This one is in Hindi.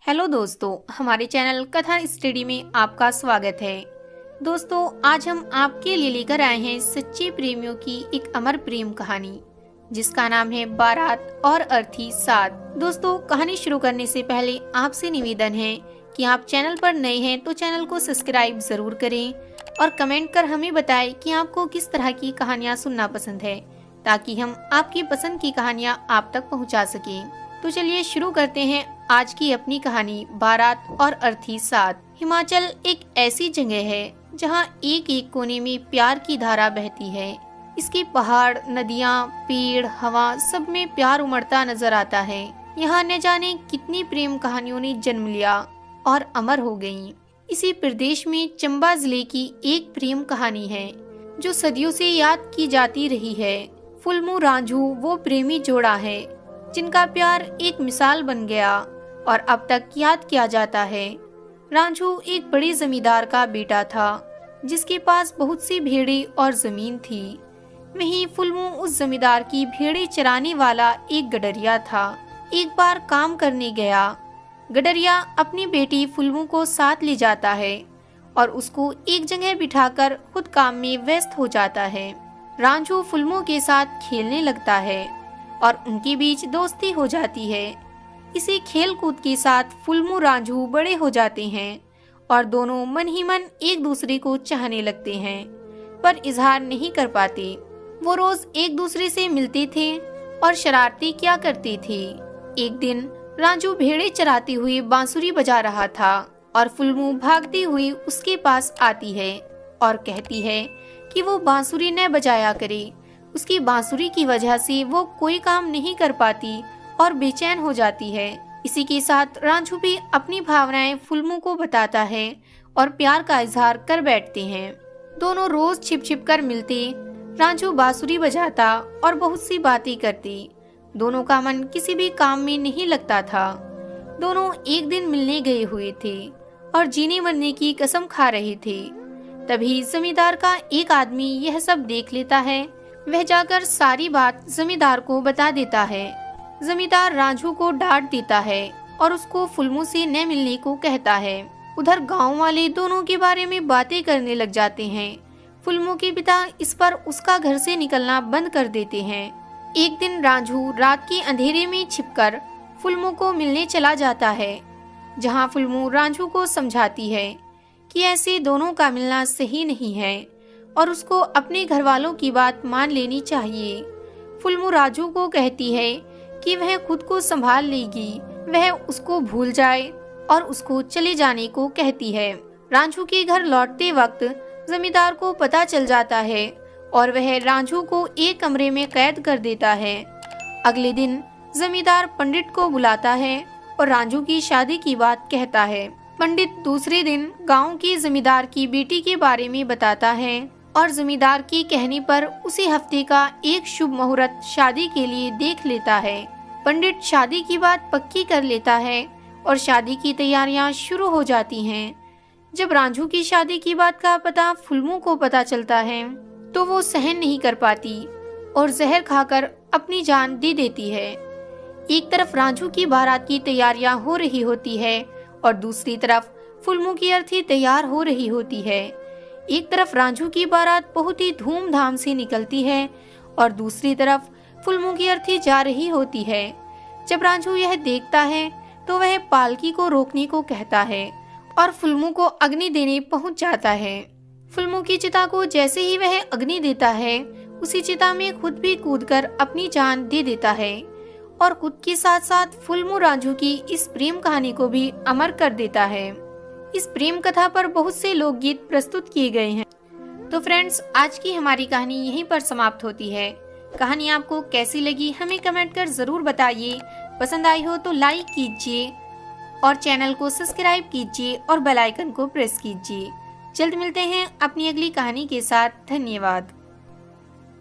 हेलो दोस्तों, हमारे चैनल कथा स्टडी में आपका स्वागत है। दोस्तों, आज हम आपके लिए लेकर आए हैं सच्चे प्रेमियों की एक अमर प्रेम कहानी जिसका नाम है बारात और अर्थी साथ। दोस्तों, कहानी शुरू करने से पहले आपसे निवेदन है कि आप चैनल पर नए हैं तो चैनल को सब्सक्राइब जरूर करें और कमेंट कर हमें बताएं कि आपको किस तरह की कहानियाँ सुनना पसंद है, ताकि हम आपकी पसंद की कहानियाँ आप तक पहुँचा सकें। तो चलिए शुरू करते हैं आज की अपनी कहानी बारात और अर्थी साथ। हिमाचल एक ऐसी जगह है जहाँ एक एक कोने में प्यार की धारा बहती है। इसके पहाड़, नदियाँ, पेड़, हवा सब में प्यार उमड़ता नजर आता है। यहाँ न जाने कितनी प्रेम कहानियों ने जन्म लिया और अमर हो गयी। इसी प्रदेश में चंबा जिले की एक प्रेम कहानी है जो सदियों से याद की जाती रही है। फुलमू रांझू वो प्रेमी जोड़ा है जिनका प्यार एक मिसाल बन गया और अब तक याद किया जाता है। रांझू एक बड़े जमींदार का बेटा था जिसके पास बहुत सी भेड़ें और जमीन थी। वहीं फुलमू उस जमींदार की भेड़ें चराने वाला एक गडरिया था। एक बार काम करने गया गडरिया अपनी बेटी फुलमू को साथ ले जाता है और उसको एक जगह बिठाकर खुद काम में व्यस्त हो जाता है। रांझू फुलमू के साथ खेलने लगता है और उनके बीच दोस्ती हो जाती है। इसी खेल कूद के साथ फुलमू रांझू बड़े हो जाते हैं और दोनों मन ही मन एक दूसरे को चाहने लगते हैं, पर इजहार नहीं कर पाते। वो रोज एक दूसरे से मिलते थे और शरारती क्या करते थे। एक दिन रांझू भेड़ें चराते हुए बांसुरी बजा रहा था और फुलमू भागती हुई उसके पास आती है और कहती है कि वो बांसुरी न बजाया करे। उसकी बांसुरी की वजह से वो कोई काम नहीं कर पाती और बेचैन हो जाती है। इसी के साथ रांझू भी अपनी भावनाएं फुलमू को बताता है और प्यार का इजहार कर बैठते हैं। दोनों रोज छिप छिप कर मिलते। रांझू बांसुरी बजाता और बहुत सी बातें करती। दोनों का मन किसी भी काम में नहीं लगता था। दोनों एक दिन मिलने गए हुए थे और जीने मरने की कसम खा रहे थे। तभी जमींदार का एक आदमी यह सब देख लेता है। वह जाकर सारी बात जमींदार को बता देता है। जमींदार रांझू को डांट देता है और उसको फुलमू से न मिलने को कहता है। उधर गांव वाले दोनों के बारे में बातें करने लग जाते हैं। फुलमू के पिता इस पर उसका घर से निकलना बंद कर देते हैं। एक दिन रांझू रात के अंधेरे में छिपकर फुलमू को मिलने चला जाता है, जहां फुलमू रांझू को समझाती है कि ऐसे दोनों का मिलना सही नहीं है और उसको अपने घर वालों की बात मान लेनी चाहिए। फुलमू रांझू को कहती है कि वह खुद को संभाल लेगी, वह उसको भूल जाए और उसको चले जाने को कहती है। रांझू के घर लौटते वक्त जमींदार को पता चल जाता है और वह रांझू को एक कमरे में कैद कर देता है। अगले दिन जमींदार पंडित को बुलाता है और रांझू की शादी की बात कहता है। पंडित दूसरे दिन गांव के जमींदार की बेटी के बारे में बताता है और जमींदार के कहने पर उसी हफ्ते का एक शुभ मुहूर्त शादी के लिए देख लेता है। पंडित शादी की बात पक्की कर लेता है और शादी की तैयारियां शुरू हो जाती हैं। जब रांझू की शादी की बात का पता फुलमू को पता चलता है तो वो सहन नहीं कर पाती और जहर खाकर अपनी जान दे देती है। एक तरफ रांझू की बारात की तैयारियां हो रही होती है और दूसरी तरफ फुलमू की अर्थी तैयार हो रही होती है। एक तरफ रांझू की बारात बहुत ही धूमधाम से निकलती है और दूसरी तरफ फुलमू की अर्थी जा रही होती है। जब रांझू यह देखता है तो वह पालकी को रोकने को कहता है और फुलमू को अग्नि देने पहुंच जाता है। फुलमू की चिता को जैसे ही वह अग्नि देता है, उसी चिता में खुद भी कूदकर अपनी जान दे देता है और खुद के साथ साथ फुलमू रांझू की इस प्रेम कहानी को भी अमर कर देता है। इस प्रेम कथा पर बहुत से लोकगीत प्रस्तुत किए गए हैं। तो फ्रेंड्स, आज की हमारी कहानी यहीं पर समाप्त होती है। कहानी आपको कैसी लगी हमें कमेंट कर जरूर बताइए। पसंद आई हो तो लाइक कीजिए और चैनल को सब्सक्राइब कीजिए और बेल आइकन को प्रेस कीजिए। जल्द मिलते हैं अपनी अगली कहानी के साथ। धन्यवाद।